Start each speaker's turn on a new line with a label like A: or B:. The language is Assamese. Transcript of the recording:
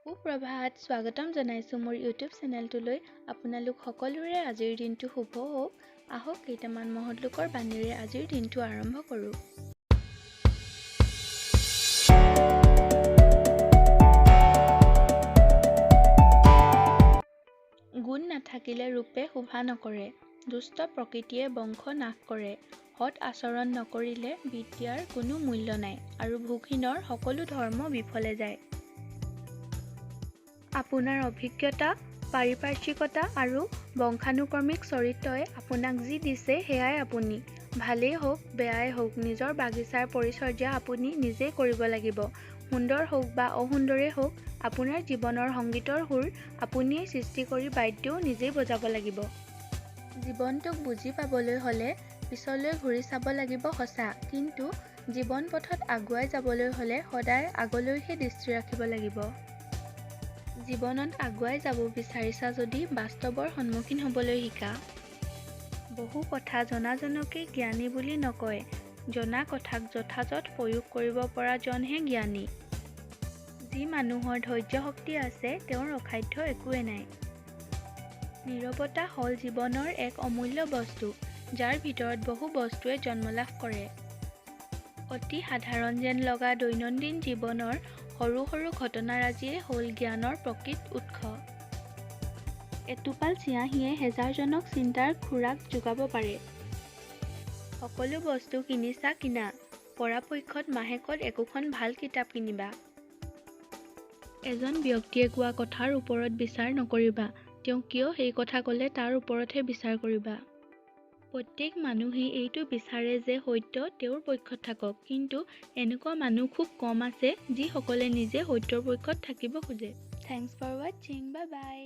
A: সুপ্ৰভাত স্বাগতম জনাইছোঁ মোৰ ইউটিউব চেনেলটোলৈ। আপোনালোক সকলোৰে আজিৰ দিনটো শুভ হওক। আহক কেইটামান মহৎ লোকৰ বাণীৰে আজিৰ দিনটো আৰম্ভ কৰোঁ। গুণ নাথাকিলে ৰূপে শোভা নকৰে। দুষ্ট প্ৰকৃতিয়ে বংশ নাশ কৰে। সৎ আচৰণ নকৰিলে বিদ্যাৰ কোনো মূল্য নাই আৰু ভোগহীনৰ সকলো ধৰ্ম বিফলে যায়। আপোনাৰ অভিজ্ঞতা, পাৰিপাৰ্শ্বিকতা আৰু বংশানুক্ৰমিক চৰিত্ৰই আপোনাক যি দিছে সেয়াই আপুনি। ভালেই হওক বেয়াই হওক নিজৰ বাগিচাৰ পৰিচৰ্যা আপুনি নিজেই কৰিব লাগিব। সুন্দৰ হওক বা অসুন্দৰেই হওক আপোনাৰ জীৱনৰ সংগীতৰ সুৰ আপুনিয়েই সৃষ্টি কৰি বাদ্যও নিজেই বজাব লাগিব। জীৱনটোক বুজি পাবলৈ হ'লে পিছলৈ ঘূৰি চাব লাগিব সঁচা, কিন্তু জীৱন পথত আগুৱাই যাবলৈ হ'লে সদায় আগলৈহে দৃষ্টি ৰাখিব লাগিব। জীৱনত আগুৱাই যাব বিচাৰিছা যদি বাস্তৱৰ সন্মুখীন হ'বলৈ শিকা। বহু কথা জনাজনকে জ্ঞানী বুলি নকয়, জনা কথাক যথাযথ প্ৰয়োগ কৰিব পৰা জনহে জ্ঞানী। যি মানুহৰ ধৈৰ্য শক্তি আছে তেওঁৰ অসাধ্য একোৱেই নাই। নীৰৱতা হ'ল জীৱনৰ এক অমূল্য বস্তু, যাৰ ভিতৰত বহু বস্তুৱে জন্ম লাভ কৰে। অতি সাধাৰণ যেন লগা দৈনন্দিন জীৱনৰ সৰু সৰু ঘটনাৰাজিয়ে হ'ল জ্ঞানৰ প্ৰকৃত উৎস। এটোপাল চিয়াঁহীয়ে হেজাৰজনক চিন্তাৰ খোৰাক যোগাব পাৰে। সকলো বস্তু কিনিছা কিনা, পৰাপক্ষত মাহেকত একোখন ভাল কিতাপ কিনিবা। এজন ব্যক্তিয়ে কোৱা কথাৰ ওপৰত বিচাৰ নকৰিবা, তেওঁ কিয় সেই কথা ক'লে তাৰ ওপৰতহে বিচাৰ কৰিবা। প্ৰত্যেক মানুহেই এইটো বিচাৰে যে সত্য তেওঁৰ পক্ষত থাকক, কিন্তু এনেকুৱা মানুহ খুব কম আছে যিসকলে নিজে সত্যৰ পক্ষত থাকিব খোজে। থেংকছ ফৰ ৱাটছিং, বাই বাই।